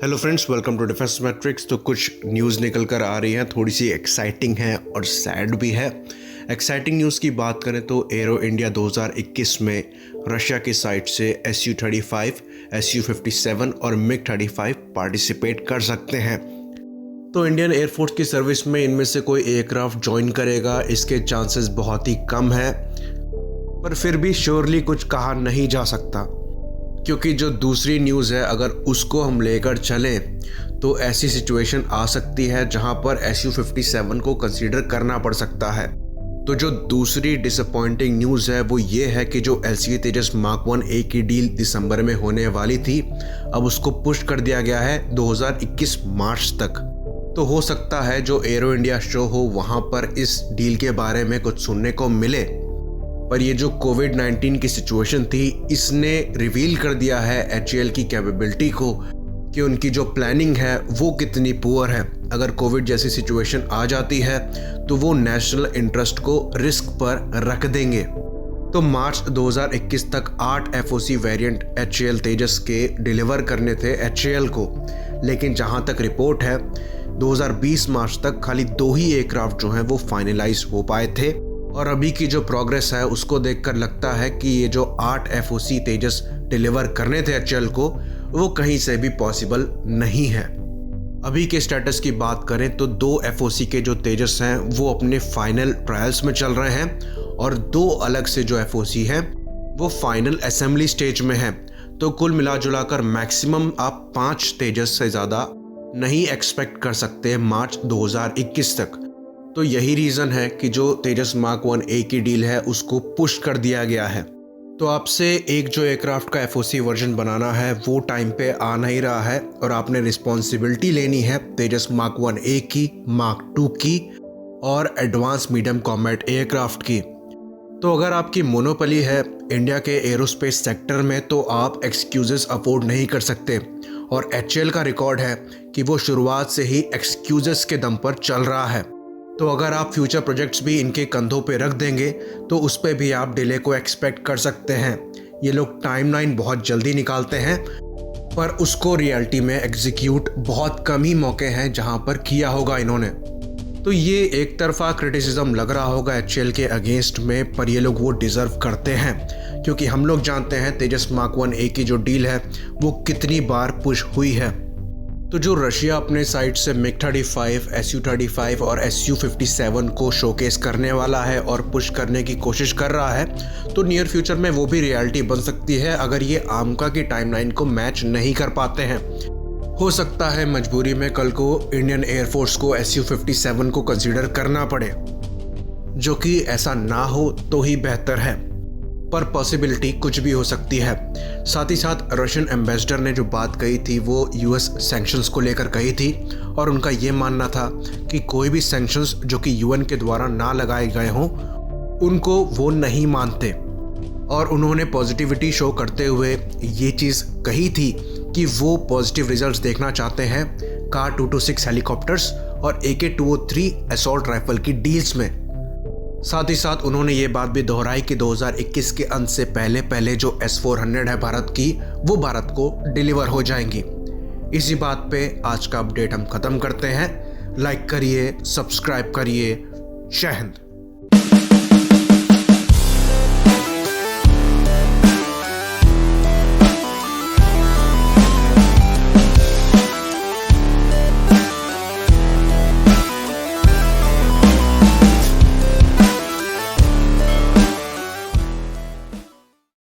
Hello friends, welcome to defence matrix. तो कुछ news निकल कर आ रही हैं, थोड़ी सी एक्साइटिंग है और सैड भी है। एक्साइटिंग न्यूज़ की बात करें तो एरो इंडिया 2021 में रशिया की साइड से Su-35, Su-57 और MiG-35 पार्टिसिपेट कर सकते हैं। तो इंडियन एयरफोर्स की सर्विस में इनमें से कोई एयरक्राफ्ट ज्वाइन करेगा, इसके चांसेस बहुत ही कम हैं, पर फिर भी श्योरली कुछ कहा नहीं जा सकता, क्योंकि जो दूसरी न्यूज़ है अगर उसको हम लेकर चलें तो ऐसी सिचुएशन आ सकती है जहां पर Su-57 को कंसीडर करना पड़ सकता है। तो जो दूसरी डिसअपॉइंटिंग न्यूज़ है वो ये है कि जो LCA तेजस मार्क 1A की डील दिसंबर में होने वाली थी, अब उसको पुश कर दिया गया है 2021 मार्च तक। तो हो सकता है जो एरो इंडिया शो हो वहाँ पर इस डील के बारे में कुछ सुनने को मिले, पर ये जो कोविड-19 की सिचुएशन थी इसने रिवील कर दिया है HAL की कैपेबिलिटी को कि उनकी जो प्लानिंग है वो कितनी पुअर है। अगर कोविड जैसी सिचुएशन आ जाती है तो वो नेशनल इंटरेस्ट को रिस्क पर रख देंगे। तो मार्च 2021 तक 8 FOC वेरिएंट HAL तेजस के डिलीवर करने थे HAL को, लेकिन जहां तक रिपोर्ट है 2020 मार्च तक खाली 2 ही एयरक्राफ्ट जो हैं वो फाइनलाइज हो पाए थे। और अभी की जो प्रोग्रेस है उसको देखकर लगता है कि ये जो 8 FOC तेजस डिलीवर करने थे HAL को वो कहीं से भी पॉसिबल नहीं है। अभी के स्टेटस की बात करें तो 2 FOC के जो तेजस हैं वो अपने फाइनल ट्रायल्स में चल रहे हैं और 2 अलग से जो FOC हैं वो फाइनल असेंबली स्टेज में हैं। तो कुल मिला जुला कर मैक्सिमम आप 5 तेजस से ज़्यादा नहीं एक्सपेक्ट कर सकते मार्च 2021 तक। तो यही रीज़न है कि जो तेजस मार्क 1A की डील है उसको पुश कर दिया गया है। तो आपसे एक जो एयरक्राफ्ट का FOC वर्जन बनाना है वो टाइम पे आ नहीं रहा है और आपने रिस्पॉन्सिबिलिटी लेनी है तेजस मार्क 1A की, मार्क 2 की और एडवांस मीडियम कॉम्बैट एयरक्राफ्ट की। तो अगर आपकी मोनोपोली है इंडिया के एरोस्पेस सेक्टर में तो आप एक्सक्यूजेस अफोर्ड नहीं कर सकते, और HAL का रिकॉर्ड है कि वो शुरुआत से ही एक्सक्यूजेस के दम पर चल रहा है। तो अगर आप फ्यूचर प्रोजेक्ट्स भी इनके कंधों पे रख देंगे तो उस पर भी आप डिले को एक्सपेक्ट कर सकते हैं। ये लोग टाइमलाइन बहुत जल्दी निकालते हैं, पर उसको रियलिटी में एग्जीक्यूट बहुत कम ही मौके हैं जहां पर किया होगा इन्होंने। तो ये एक तरफा क्रिटिसिज्म लग रहा होगा HAL के अगेंस्ट में, पर ये लोग वो डिज़र्व करते हैं, क्योंकि हम लोग जानते हैं तेजस मार्क 1A की जो डील है वो कितनी बार पुश हुई है। तो जो रशिया अपने साइड से MiG-35, Su-35 और Su-57 को शोकेस करने वाला है और पुश करने की कोशिश कर रहा है, तो नियर फ्यूचर में वो भी रियलिटी बन सकती है अगर ये आमका की टाइमलाइन को मैच नहीं कर पाते हैं। हो सकता है मजबूरी में कल को इंडियन एयरफोर्स को Su-57 को कंसीडर करना पड़े, जो कि ऐसा ना हो तो ही बेहतर है, पर पॉसिबिलिटी कुछ भी हो सकती है। साथ ही साथ रशियन एम्बेसडर ने जो बात कही थी वो US सैंक्शंस को लेकर कही थी, और उनका ये मानना था कि कोई भी सैंक्शंस जो कि UN के द्वारा ना लगाए गए हों उनको वो नहीं मानते। और उन्होंने पॉजिटिविटी शो करते हुए ये चीज़ कही थी कि वो पॉजिटिव रिजल्ट्स देखना चाहते हैं कार 226 हेलीकॉप्टर्स और AK-203 असॉल्ट राइफल की डील्स में। साथ ही साथ उन्होंने ये बात भी दोहराई कि 2021 के अंत से पहले जो S-400 है भारत की, वो भारत को डिलीवर हो जाएंगी। इसी बात पे आज का अपडेट हम ख़त्म करते हैं। लाइक करिए, सब्सक्राइब करिए। जय हिंद।